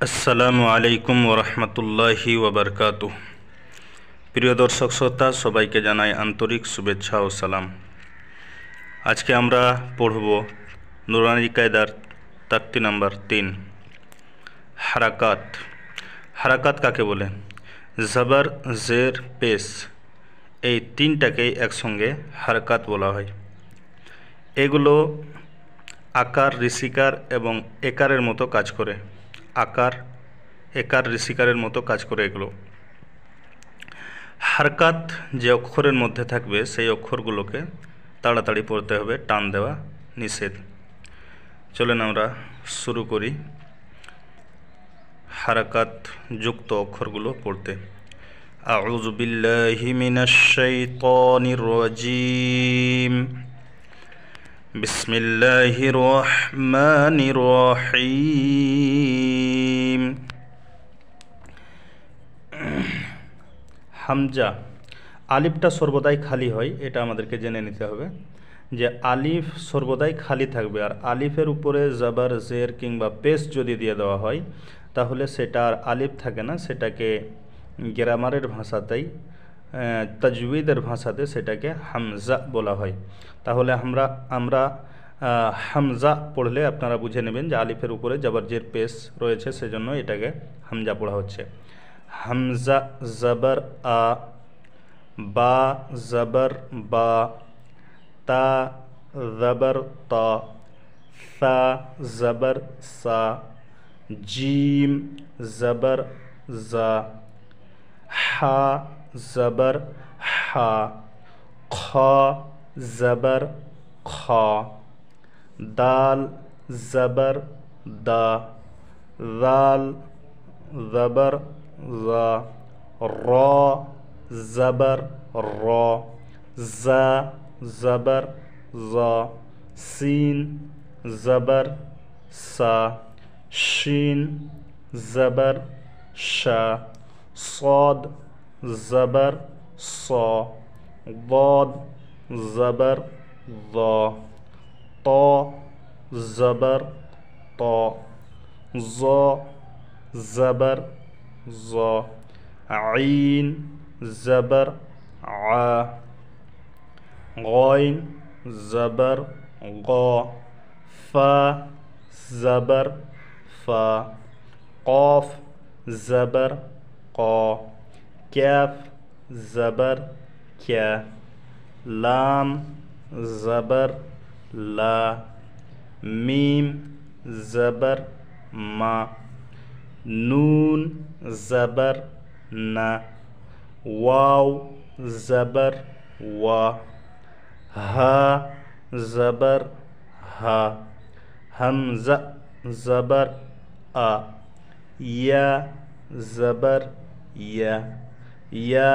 আসসালামু আলাইকুম ওরহমতুল্লাহি ওবরকাতুহ। প্রিয় দর্শক শ্রোতা, সবাইকে জানাই আন্তরিক শুভেচ্ছা ও সালাম। আজকে আমরা পড়ব নুরানি কায়দার তাক্তি নাম্বার 3, হারাকাত। হারাকাত কাকে বলে? জবর, জের, পেশ, এই তিনটাকেই একসঙ্গে হারাকাত বলা হয়। এগুলো আকার, ঋষিকার এবং একারের মতো কাজ করে। আকার, একার, ঋষিকারের মতো কাজ করে এগুলো। হারকাত যে অক্ষরের মধ্যে থাকবে সেই অক্ষরগুলোকে তাড়াতাড়ি পড়তে হবে, টান দেওয়া নিষেধ। চলেন আমরা শুরু করি হারকাত যুক্ত অক্ষরগুলো পড়তে। আউযু বিল্লাহি মিনাশ শাইতানির রাজিম। বিসমিল্লাহির রহমানির রহিম। হামজা, আলিফটা সর্বদাই খালি হয়, এটা আমাদেরকে জেনে নিতে হবে যে আলিফ সর্বদাই খালি থাকবে। আর আলিফের উপরে জবর, জের কিংবা পেশ যদি দিয়ে দেওয়া হয় তাহলে সেটা আর আলিফ থাকে না, সেটাকে গ্রামারের ভাষাতেই, তাজউইদের ভাষাতে সেটাকে হামজা বলা হয়। তাহলে আমরা হামজা পড়লে আপনারা বুঝে নেবেন যে আলিফের উপরে জবর, জের, পেশ রয়েছে, সেজন্য এটাকে হামজা পড়া হচ্ছে। হামজা জবর আ, বা জবর বা, তা জবর তা, সা জবর সা, জিম জবর জা, হা জবর হা, খ জবর খ, দাল জবর দা, জাল জবর জা, র জবর র, জা জবর জা, সিন জবর সা, শিন জবর শা, صاد জবর স, ضاد জবর ض, ত জবর ত, জ জবর জ, আইন জবর আ, গইন জবর গ, ফা জবর ফা, কফ জবর ক, ক্যাফ জবর ক্যা, লাম জবর লা, মিম জবর মা, নুন জবর না, ওয়াও জবর ওয়া, হা জবর হা, হামজা জবর আ, ইয়া জবর ইয়া, ইয়া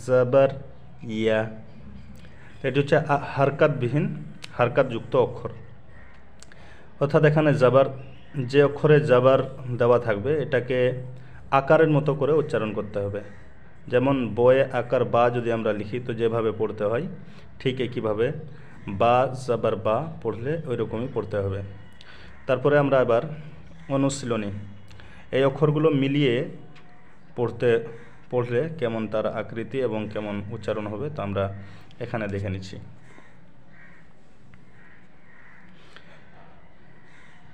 জবর ইয়া। এটি হচ্ছে হারকাতবিহীন, হারকাতযুক্ত অক্ষর। অর্থাৎ এখানে জবর, যে অক্ষরে জবর দেওয়া থাকবে এটাকে আকারের মতো করে উচ্চারণ করতে হবে। যেমন বয়ে আকার বা যদি আমরা লিখি তো যেভাবে পড়তে হয় ঠিক একইভাবে বা জবর বা পড়লে ওই রকমই পড়তে হবে। তারপরে আমরা এবার অনুশীলনী, এই অক্ষরগুলো মিলিয়ে পড়লে কেমন তার আকৃতি এবং কেমন উচ্চারণ হবে তা আমরা এখানে দেখে নিচ্ছি।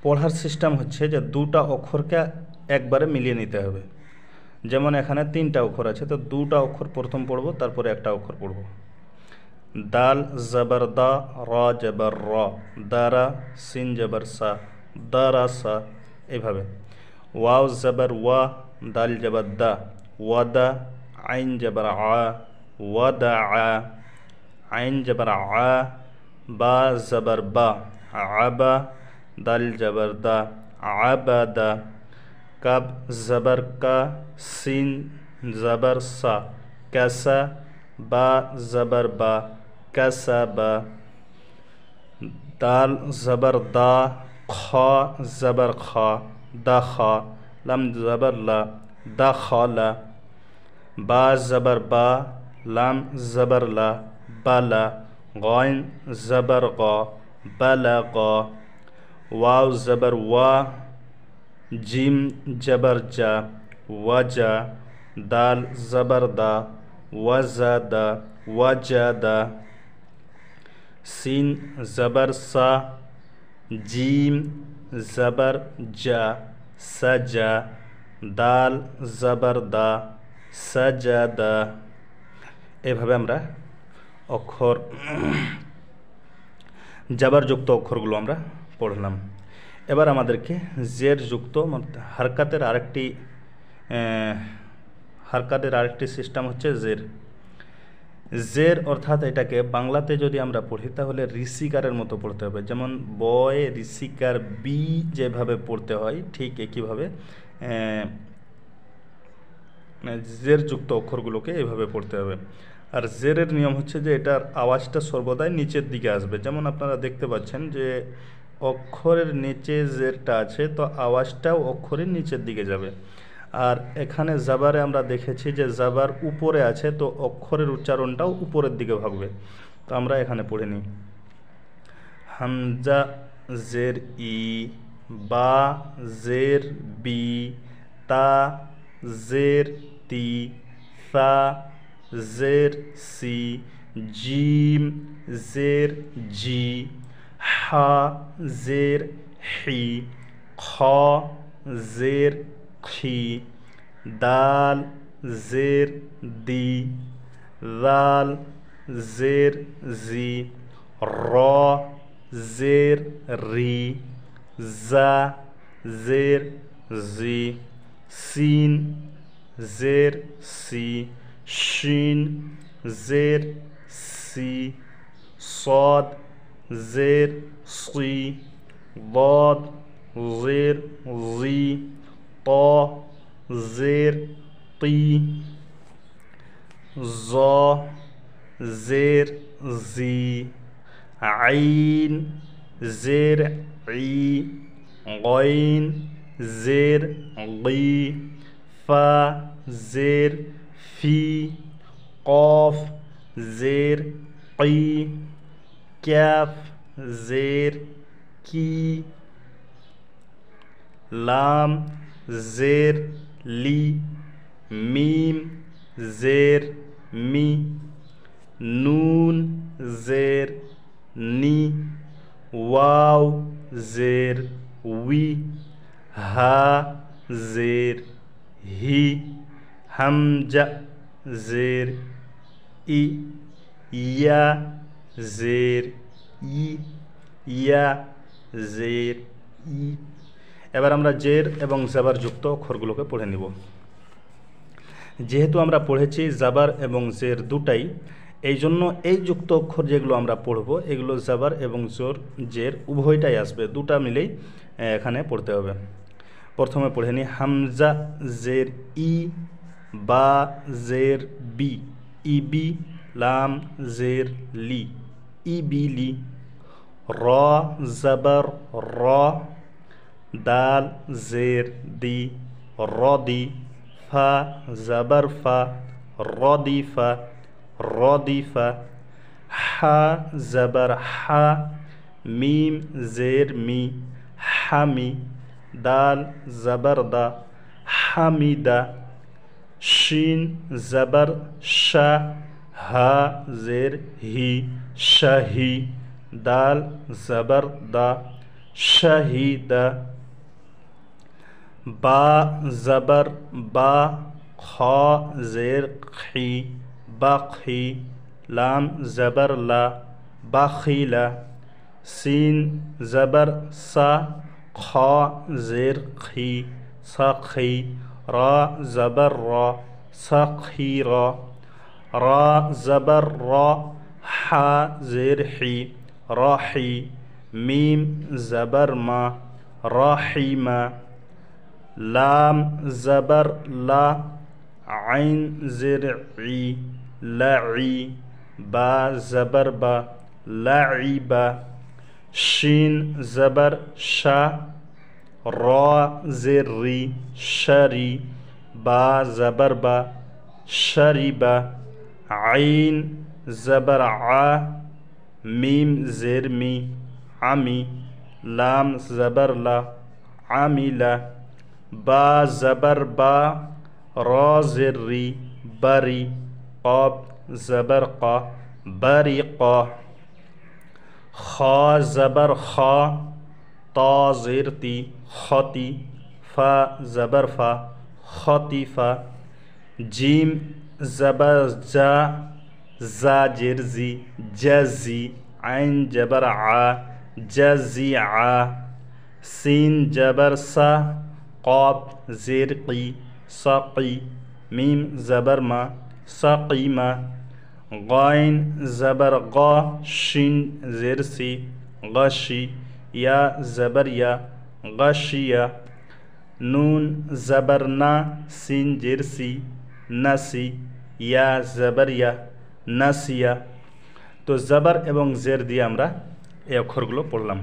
পড়ার সিস্টেম হচ্ছে যে দুটা অক্ষরকে একবারে মিলিয়ে নিতে হবে। যেমন এখানে 3টা অক্ষর আছে, তো 2টা অক্ষর প্রথম পড়ব, তারপরে একটা অক্ষর পড়ব। দাল জবর দা, র জবর র, দারা, সিন জবর সা, দারা সা, এইভাবে। ওয়াও জবর ওয়া, দাল জবর দা, ওয়াদা, আইন জবর আ, ওয়াদা আ, আইন জবর আ, বা জবর বা, আবা, দাল জবর দা, আবাদা, কাব জবর কা, সিন জবর সা, কাসা, বা জবর বা, কাসাবা, দাল জবর দা, খ জবর খ, দাখা, লাম জবর লা, দাখালা, বা জবর বা, লাম জবর লা, বালা, গইন জবর গ, বালাগ, ওয়াও জবর ওয়া, জিম জবর জা ওয়াজা, দাল জবর দা ওয়াজাদা ওয়াজাদা, সিন জবর সা, জিম জবর জা সাজা, দাল জবর দা সাজাদা। এভাবে আমরা অক্ষর জাবার যুক্ত অক্ষরগুলো আমরা পড়লাম। এবার আমাদেরকে জের যুক্ত হারকাতের আরেকটি সিস্টেম হচ্ছে জের। জের অর্থাৎ এটাকে বাংলাতে যদি আমরা পড়ি তাহলে ঋষিকারের মতো পড়তে হবে। যেমন বয় ঋষিকার বি যেভাবে পড়তে হয় ঠিক একইভাবে জের যুক্ত অক্ষরগুলোকে এভাবে পড়তে হবে। আর জেরের নিয়ম হচ্ছে যে এটার আওয়াজটা সর্বদাই নিচের দিকে আসবে। যেমন আপনারা দেখতে পাচ্ছেন যে অক্ষরের নিচে জেরটা আছে, তো আওয়াজটাও অক্ষরের নিচের দিকে যাবে। আর এখানে জাবারে আমরা দেখেছি যে জাবার উপরে আছে, তো অক্ষরের উচ্চারণটাও উপরের দিকে ভাগবে। তো আমরা এখানে পড়ে নিই। হামজা জের ই, বা জের বি, তা জের তি, সা জের সি, জিম জের জি, হা জের হি, খ জের খি, দাল জের দি, লাল জের জি, র জের রি, জা জের জি, সিন জের সি, শিন জের সি, صاد زير صي، ضاد زير ظي، طا زير طي، ظا زير زي، عين زير عي، غين زير غي، فا زير في، قاف زير قي، ক্যাফ জের কি, লাম জের লি, মিম জের মি, নুন জের নি, ওয়াও জের উই, হা জের হি, হামজা জের ই, ইয়া জের ই, ইয়া জের ই। এবার আমরা জের এবং জাবার যুক্ত অক্ষরগুলোকে পড়ে নিব। যেহেতু আমরা পড়েছি জাবার এবং জের দুটাই, এই জন্য এই যুক্ত অক্ষর যেগুলো আমরা পড়ব এগুলো জাবার এবং জের উভয়টাই আসবে, দুটা মিলেই এখানে পড়তে হবে। প্রথমে পড়ে নিই। হামজা জের ই, বা জের বি, ইবি, লাম জের লি, ইবিলি, র জবর র, দাল জের দি, রদি, ফা জবর ফা, রদিফা রদিফা, হা জবর হা, মিম জের মি, হামি, দাল জবর দা, হামিদা, শিন জবর শা, হা জের হি, শাহি, দাল জবর দা, শাহিদা, বা জবর বা, খ জের খি, বাখি, লাম জবর লা, বাখিলা, সিন জবর সা, খ জের খি, সাখি, রা জবর রা, সাখিরা, রা জবর রা, হা জের হি, রাহি, মিম জবর মা, রাহিমা, লাম জবর লা, আইন জের ই, লাঈ, বা জবর বা, লাঈবা, শিন জবর শা, র জের রি, শারি, বা জবর বা, শারিবা, আইন জবর আ, মিম জের মি, আমি, লাম জবর লা, আমিলা, बा ज़बर बा, रा ज़ेर री बरी, क़ाफ ज़बर क़ा बरिक़ा, खा ज़बर खा, ता ज़ेर ती खती, फ़ा ज़बर फ़ा खतीफ़ा, जीम ज़बर जा, जा जेर जी जज़ी, आइन जबर आ जज़िआ, सीन जबर सा, क़ाफ ज़ेर क़ी सक़ी, मीम ज़बर मा सक़ीमा, ग़ाइन ज़बर ग़ा, शिन ज़ेर सी ग़शी, या ज़बर या ग़शिया, नून ज़बर ना, सीन जेर सी नसी, या ज़बर या নাসিয়া। তো জবর এবং জের দিয়ে আমরা এই অক্ষরগুলো পড়লাম।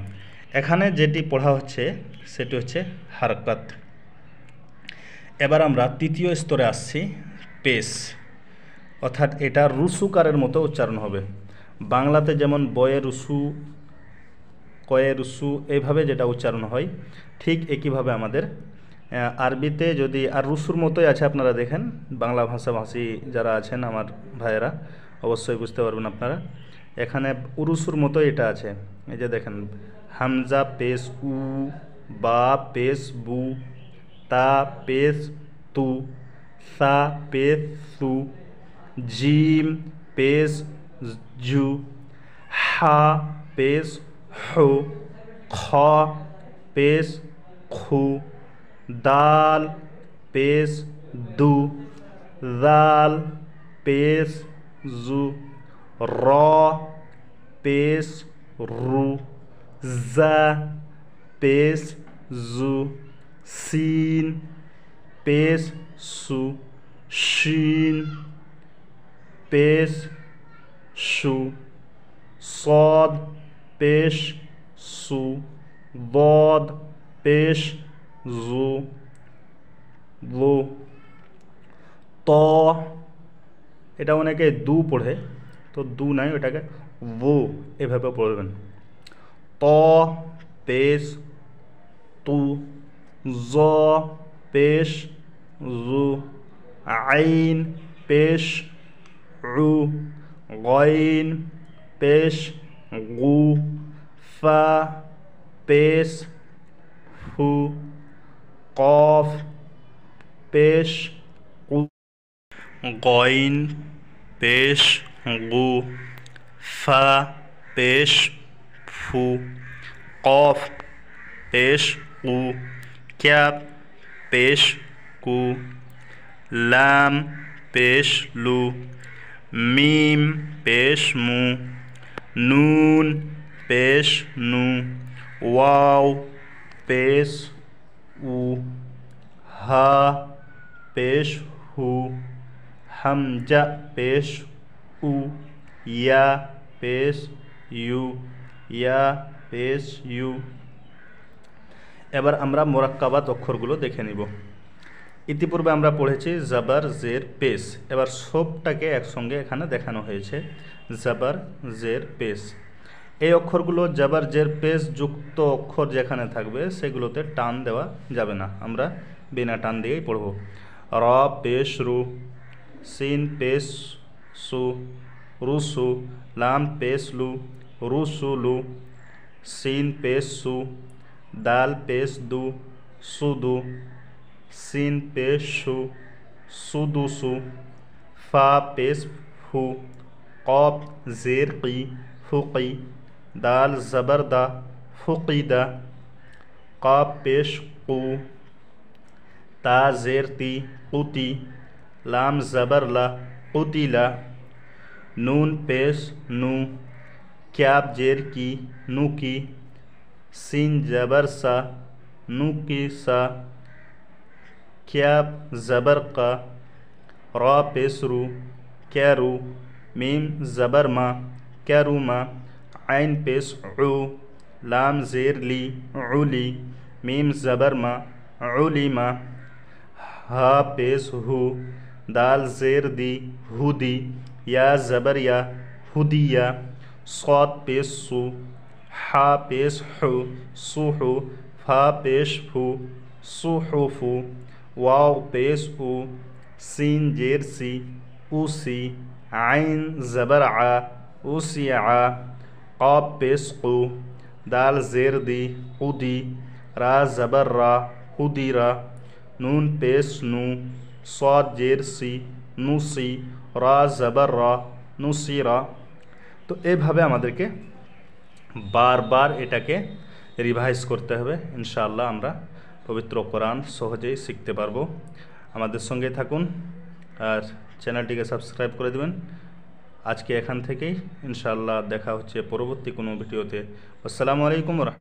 এখানে যেটি পড়া হচ্ছে সেটি হচ্ছে হারকাত। এবার আমরা তৃতীয় স্তরে আসছি, পেশ, অর্থাৎ এটা রুসুকারের মতো উচ্চারণ হবে। বাংলাতে যেমন বয়ে রুসু, কয়ে রুসু এইভাবে যেটা উচ্চারণ হয়, ঠিক একইভাবে আমাদের আরবিতে যদি আর রুসুর মতোই আছে, আপনারা দেখেন বাংলা ভাষাভাষী যারা আছেন আমার ভাইয়েরা অবশ্যই বুঝতে পারবেন আপনারা। এখানে উরুসুর মতো এটা আছে, এই যে দেখেন হামজা পেশ উ, বা পেশ বু, তা পেশ তু, সা পেশ সু, জিম পেশ জু, হা পেশ হু, খ পেশ খু, দাল পেশ দু, জাল পেশ জু, র পেশ রু, জা পেশ জু, সিন পেশ সু, শিন পেশ সু, صاد পেশ সু, ضاد পেশ জু, লু, ত, এটা অনেকে দু পড়ে, তো দু নাই, ওটাকে ও এভাবে পড়বেন। ত পেশ তু, জ পেশ জু, আইন পেশ উ, গইন পেশ গু, ফা পেশ ফু, কফ পেশ কু, গইন পেশ গু, ফা পেশ ফু, কফ পেশ কু, ক্যাপ পেশ কু, লাম পেশ লু, মিম পেশ মু, নুন পেশ নু, ওয়াও পেশ উ, হা পেশ হু, হামজা পেশ উ, ইয়া পেশ ইউ, ইয়া পেশ ইউ। এবার আমরা মোরাক্কাবাত অক্ষরগুলো দেখে নিব। ইতিপূর্বে আমরা পড়েছি জবর জের পেশ, এবার সবটাকে একসঙ্গে এখানে দেখানো হয়েছে, জবর জের পেশ। এই অক্ষরগুলো জবর জের পেশ যুক্ত অক্ষর যেখানে থাকবে সেগুলোতে টান দেওয়া যাবে না, আমরা বিনা টান দিয়েই পড়ব। র পেশ রু, সিন পেশ সু রুসু, লাম পেশ লু রুসুলু, সিন পেশ সু, দাল পেশ দু সুদু, সিন পেশ সু সুদুসু, ফা পেশ ফু, কফ জের কি ফুকি, দাল জবর দা ফুকিদা, কাফ পেশ কু, তা জের তি কুতি, লাম জবর লা কুতিলা, নুন পেশ নু, ক্যাপ জের কি নুকি, সিন জবর সা নুকি সা, ক্যাপ জবর কা, রা পেশ রু ক্যারু, মিম জবর মা ক্যারুমা, আইন পেশ উ, লাম জের লি উলি, মিম জবর মা উলিমা, হা পেশ হু, দাল জের দি হুদি, या ज़बर या हुदिया, सौद पेश सु, हा पेश हु सुहु, फा पेश फु सुहुफु, वाव पेश उ, सीन जेर सी, उसी, आइन ज़बर आ, उसिया, क़ाफ पेश क़ु, दाल ज़ेर दी, उदी, रा ज़बर रा, हुदीरा, नून पेश नू, साद जेर सी, नुसी, रा ज़बर रा, नुसीरा। तो এইভাবে আমাদেরকে বারবার এটাকে রিভাইজ করতে হবে। ইনশাআল্লাহ আমরা পবিত্র কোরআন সহজেই শিখতে পারবো। আমাদের সঙ্গে থাকুন আর চ্যানেলটিকে সাবস্ক্রাইব করে দেবেন। আজকে এখান থেকেই ইনশাআল্লাহ দেখা হচ্ছে পরবর্তী কোনো ভিডিওতে। আসসালামু আলাইকুম।